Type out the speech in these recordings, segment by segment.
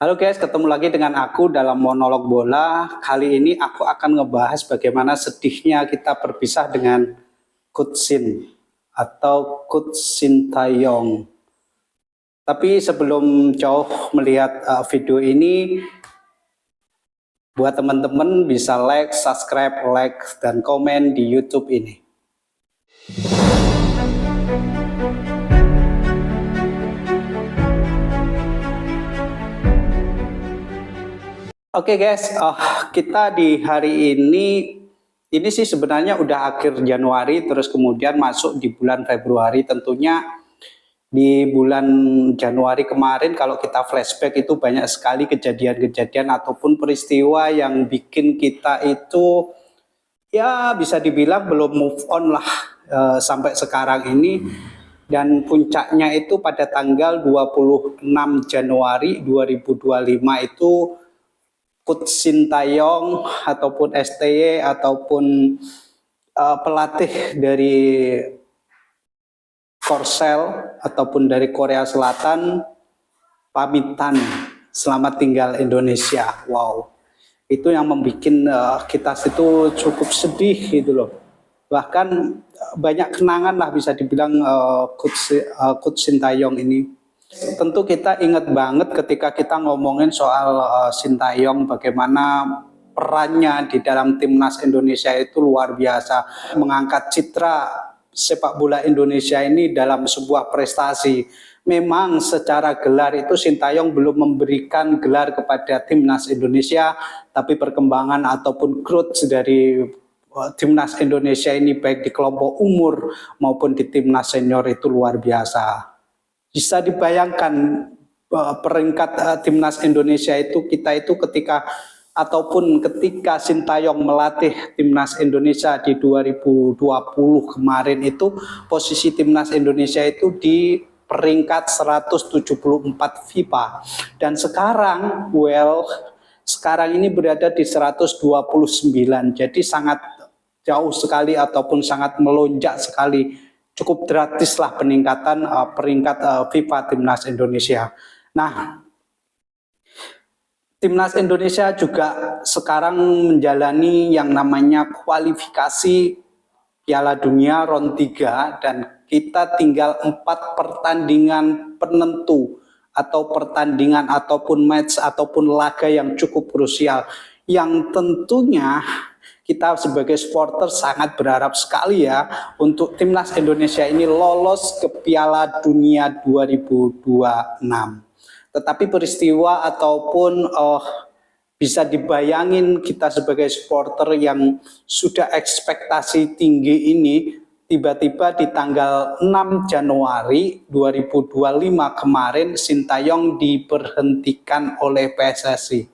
Halo guys, ketemu lagi dengan aku dalam monolog bola. Kali ini aku akan ngebahas bagaimana sedihnya kita berpisah dengan Coach Shin atau Coach Sintayong. Tapi sebelum jauh melihat video ini, buat teman-teman bisa like, subscribe, dan komen di YouTube ini. Oke guys, kita di hari ini sih sebenarnya udah akhir Januari, terus kemudian masuk di bulan Februari. Tentunya di bulan Januari kemarin kalau kita flashback itu banyak sekali kejadian-kejadian ataupun peristiwa yang bikin kita itu ya bisa dibilang belum move on lah sampai sekarang ini. Dan puncaknya itu pada tanggal 26 Januari 2025 itu Coach Sintayong ataupun STY ataupun pelatih dari Korsel ataupun dari Korea Selatan pamitan selamat tinggal Indonesia. Wow, itu yang membuat kita itu cukup sedih gitu loh. Bahkan banyak kenangan lah bisa dibilang Coach Sintayong ini. Tentu kita ingat banget ketika kita ngomongin soal Sintayong, bagaimana perannya di dalam timnas Indonesia itu luar biasa, mengangkat citra sepak bola Indonesia ini dalam sebuah prestasi. Memang secara gelar itu Sintayong belum memberikan gelar kepada timnas Indonesia, tapi perkembangan ataupun growth dari timnas Indonesia ini baik di kelompok umur maupun di timnas senior itu luar biasa. Bisa dibayangkan peringkat timnas Indonesia itu kita itu ketika Sintayong melatih timnas Indonesia di 2020 kemarin itu posisi timnas Indonesia itu di peringkat 174 FIFA dan sekarang sekarang ini berada di 129, jadi sangat jauh sekali ataupun sangat melonjak sekali, cukup drastis lah peningkatan peringkat FIFA timnas Indonesia. Nah, timnas Indonesia juga sekarang menjalani yang namanya kualifikasi Piala Dunia round 3 dan kita tinggal 4 pertandingan penentu atau pertandingan ataupun match ataupun laga yang cukup krusial yang tentunya kita sebagai supporter sangat berharap sekali ya untuk timnas Indonesia ini lolos ke Piala Dunia 2026. Tetapi peristiwa ataupun bisa dibayangin kita sebagai supporter yang sudah ekspektasi tinggi ini, tiba-tiba di tanggal 6 Januari 2025 kemarin Sintayong diberhentikan oleh PSSI.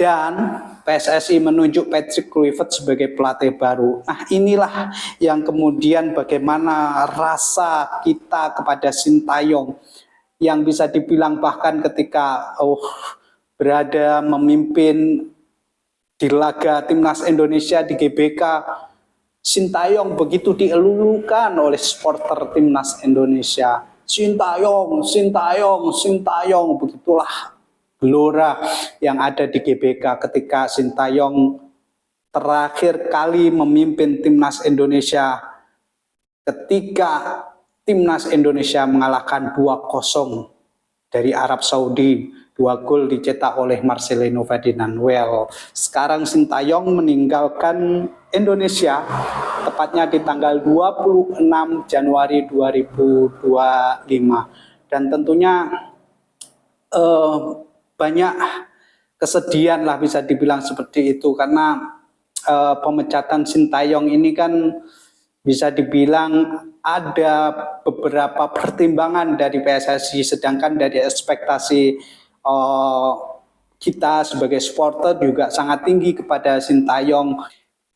Dan PSSI menunjuk Patrick Kluivert sebagai pelatih baru. Nah, inilah yang kemudian bagaimana rasa kita kepada Sintayong yang bisa dibilang bahkan ketika berada memimpin di laga timnas Indonesia di GBK, Sintayong begitu dielulukan oleh supporter timnas Indonesia. Sintayong, Sintayong, Sintayong, begitulah gelora yang ada di GBK ketika Sintayong terakhir kali memimpin timnas Indonesia ketika timnas Indonesia mengalahkan 2-0 dari Arab Saudi. 2 gol dicetak oleh Marcelino Ferdinand. Sekarang Sintayong meninggalkan Indonesia tepatnya di tanggal 26 Januari 2025 dan tentunya banyak kesedihan lah bisa dibilang seperti itu karena pemecatan Sintayong ini kan bisa dibilang ada beberapa pertimbangan dari PSSI, sedangkan dari ekspektasi kita sebagai supporter juga sangat tinggi kepada Sintayong.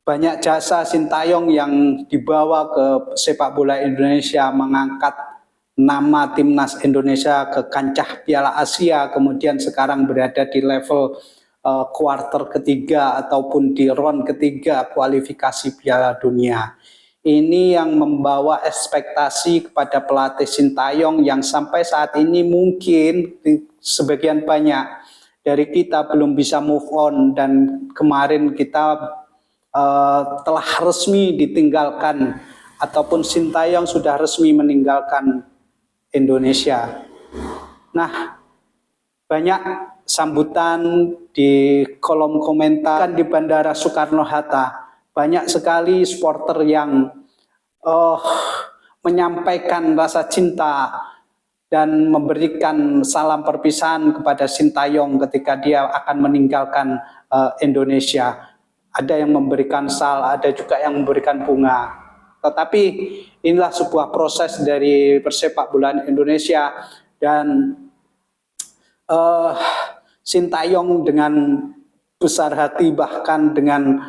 Banyak jasa Sintayong yang dibawa ke sepak bola Indonesia, mengangkat nama timnas Indonesia ke kancah Piala Asia, kemudian sekarang berada di level kuarter ketiga ataupun di round ketiga kualifikasi Piala Dunia. ini yang membawa ekspektasi kepada pelatih Sintayong yang sampai saat ini mungkin sebagian banyak dari kita belum bisa move on, dan kemarin kita telah resmi ditinggalkan ataupun Sintayong sudah resmi meninggalkan Indonesia. Nah, banyak sambutan di kolom komentar di Bandara Soekarno-Hatta. Banyak sekali supporter yang menyampaikan rasa cinta dan memberikan salam perpisahan kepada Sintayong ketika dia akan meninggalkan Indonesia. Ada yang memberikan ada juga yang memberikan bunga. Tetapi inilah sebuah proses dari persepak bola Indonesia, dan Sintayong dengan besar hati, bahkan dengan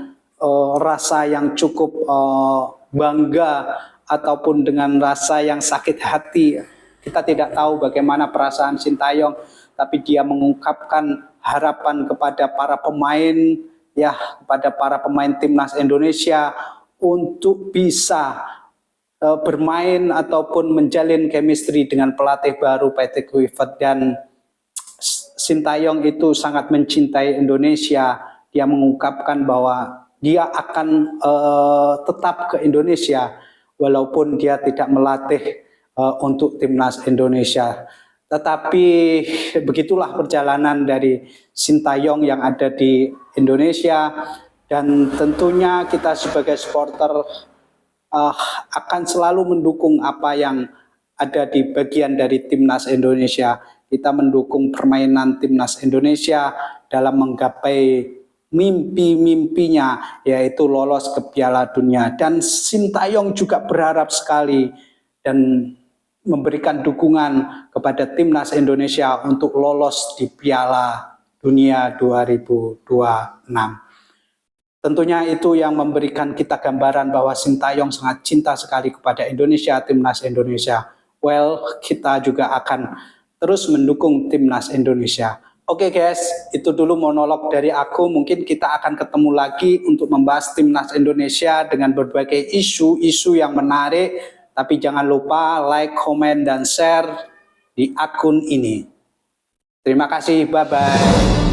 rasa yang cukup bangga ataupun dengan rasa yang sakit hati. Kita tidak tahu bagaimana perasaan Sintayong, tapi dia mengungkapkan harapan kepada para pemain, ya, kepada para pemain timnas Indonesia untuk bisa bermain ataupun menjalin chemistry dengan pelatih baru Patrick Kluivert. Dan Sintayong itu sangat mencintai Indonesia. Dia mengungkapkan bahwa dia akan tetap ke Indonesia walaupun dia tidak melatih untuk timnas Indonesia. Tetapi begitulah perjalanan dari Sintayong yang ada di Indonesia, dan tentunya kita sebagai supporter akan selalu mendukung apa yang ada di bagian dari timnas Indonesia. Kita mendukung permainan timnas Indonesia dalam menggapai mimpi-mimpinya, yaitu lolos ke Piala Dunia. Dan Sintayong juga berharap sekali dan memberikan dukungan kepada timnas Indonesia untuk lolos di Piala Dunia 2026. Tentunya itu yang memberikan kita gambaran bahwa Sintayong sangat cinta sekali kepada Indonesia, timnas Indonesia. Well, kita juga akan terus mendukung timnas Indonesia. Oke guys, itu dulu monolog dari aku. Mungkin kita akan ketemu lagi untuk membahas timnas Indonesia dengan berbagai isu-isu yang menarik. Tapi jangan lupa like, komen, dan share di akun ini. Terima kasih, bye-bye.